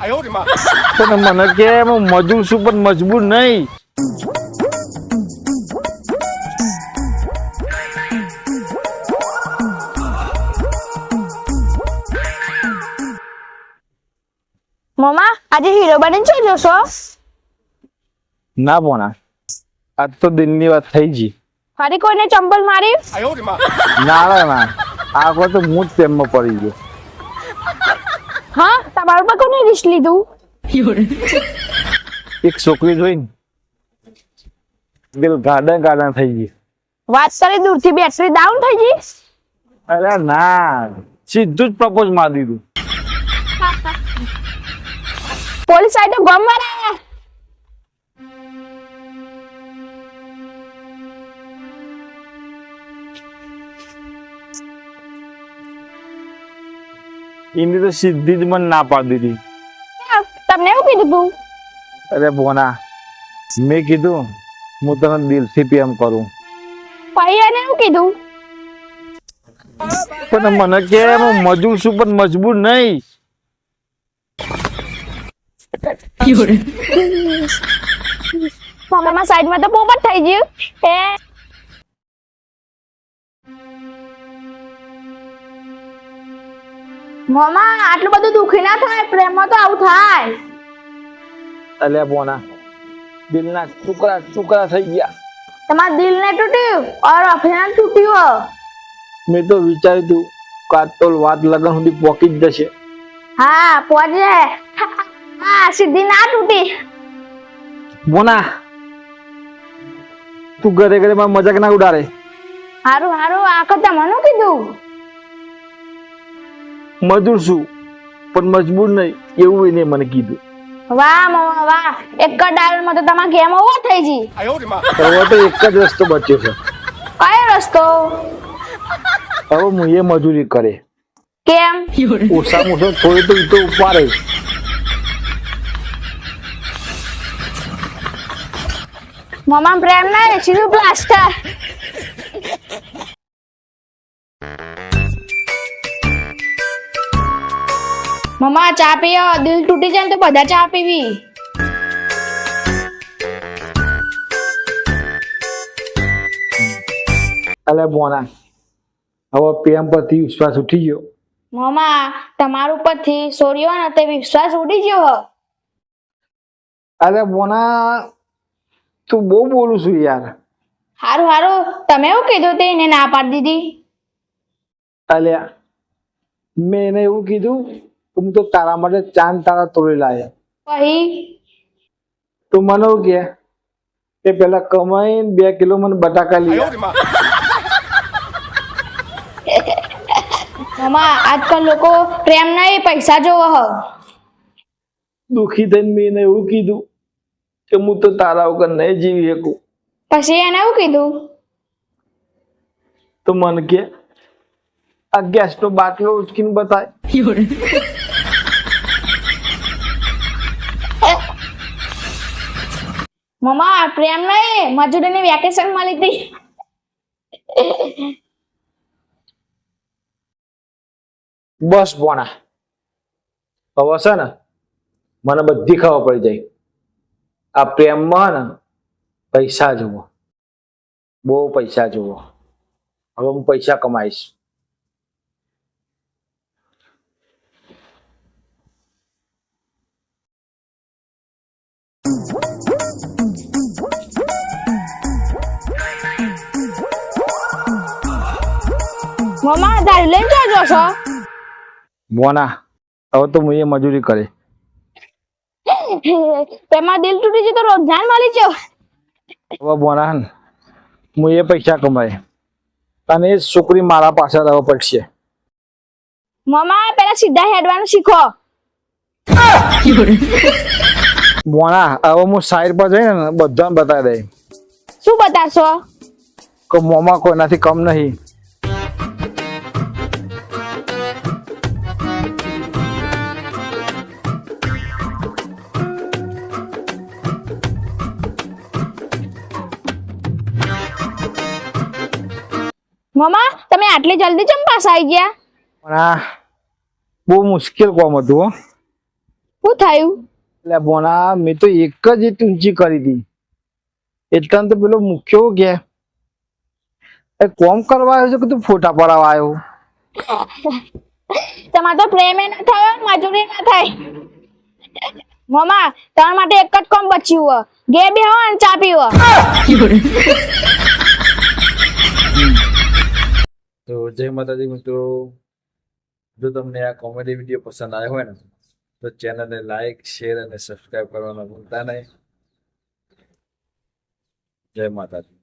પણ મને કે હું મજૂર છું પણ મજબૂર નહીં. મમ્મા આજે હીરો બનીને શું જોશો? ના બોના, આજ તો દિલની વાત થઈ ગઈ. ફરી કોઈને ચંપલ મારી? ના રે ના, આ વખત તો હું જ પ્રેમમાં પડી ગયો. હા, તમારું પર કોને રિસ્ક લીધું? એક છોકરી જોઈને દિલ ગાર્ડન ગાર્ડન થઈ ગઈ. વાત કરી દૂરથી બેટરી ડાઉન થઈ ગઈ? અરે ના, સીધું જ પ્રપોઝ મારી દીધું. પોલીસ આઈ તો ગમ માર્યા. એની તો સીધી જ મને ના પાડી દીધી. તમને એવું કીધું તું? અરે બોના, મેં કીધું હું તને દિલથી પ્રેમ કરું. પછી એને એવું કીધું? પણ મને કે હું મજૂર છું પણ મજબૂર નહીં. મમ્મા સાઈડમાં તો પોપટ થઈ ગયું. મમ્મા આટલું બધું દુખી ના થાય, પ્રેમમાં તો આવું થાય. અલ્યા બોના, દિલના ટુકડા ટુકડા થઈ ગયા. તમારા દિલ ને તૂટ્યું और અફેના તૂટ્યું. મેં તો વિચાર્યું હતું કે આજ તો વાત લગન સુધી પોકી જ જશે. હા પહોંચે. હા સીધી ના તૂટી. બોના, તું ઘરે ઘરે માં મજાક ના ઉડાડે. હારું હારું આખો તમને કીધું. મજૂર છું પણ મજબૂર નહીં એવું એને મને કીધું. વાહ મમ્મા વાહ, એક જ ડાયલમાં તો તમારા ગેમ ઓવર થઈ ગઈ. હવે તો એક જ રસ્તો બચ્યો છે. કયો રસ્તો? હવે હું એ મજૂરી કરે. કેમ? ઓછામાં ઓછો થોડી તો ઉપાડે. મમ્મા પ્રેમ નહીં સીધું પ્લાસ્ટર. મમ્મા ચા પીઓ, દિલ તૂટી જાય તો બધા ચા પીવી. અલે બોના, હવે પ્રેમ પરથી વિશ્વાસ ઉઠી ગયો. મમ્મા તમારું પરથી સોર્યો ને તે વિશ્વાસ ઉડી ગયો. અરે બોના, તું બહુ બોલું છું યાર. હારું હારું, તમે એવું કીધું તે એને ના પાડી દીધી? અલ્યા મેં એને એવું કીધું કે હું તો તારા માટે ચાંદ તારા તોડી લાવ્યા. પછી તો મને એવું કે પેલા કમાઈને 2 કિલો મને બટાકા લઈ આવ. મમ્મા આજકાલ લોકો પ્રેમ નહીં પૈસા જોવો હ. દુઃખી થઈને મેં એને એવું કીધું કે હું તો તારા વગર નહીં જીવી શકું. પછી એને એવું કીધું? તો મને કે આ ગેસનો બાટલો ઉચકીને બતાય. મમ્મા પ્રેમ નહીં મજૂરીની વેકેશન મળી હતી. બસ બોના, હવે છે ને મને બધી ખબર પડી જાય. આ પ્રેમમાં ને પૈસા જુઓ, બહુ પૈસા જુઓ. હવે હું પૈસા કમાઈશ. મમ્મા દારૂ લઈને જો છો? બોના, હવે તો હું એ મજૂરી કરે. તેમાં દિલ તૂટી ગયું તો રોજગાર મળી ગયો. હવે બોના હું એ પૈસા કમાય અને એ છોકરી મારા પાછળ રહેવા પડશે. મમ્મા પેલા સીધા હેડવાનું શીખો. બોના, હવે હું સાઈડ પર જઈને બધાને બતાવી દઈ શું બતાશો? કે મોમાં કોઈનાથી કમ નહીં. મમ્મા તમે આટલી જલ્દી ચમ પાસ આવી ગયા? પણ આ બહુ મુશ્કેલ કામ હતું. હો, હું શું થયું? એટલે બોના મેં તો એક જ ઈંટ ઊંચી કરી હતી એટલે તો પેલો મુખ્યો કે એ કોમ કરવા આવ્યો છે કે તું ફોટા પડાવવા આવ્યો? તમારે તો પ્રેમ ના થાય મજૂરી ના થાય. મમ્મા તમારા માટે એક જ કામ બચ્યું હો, ઘેર બેહો અને ચા પીવો. તો જય માતાજી મિત્રો, જો તમને આ કોમેડી વિડીયો પસંદ આવ્યો હોય ને તો ચેનલને લાઈક, શેર અને સબસ્ક્રાઇબ કરવાનું ભૂલતા નહીં. જય માતાજી.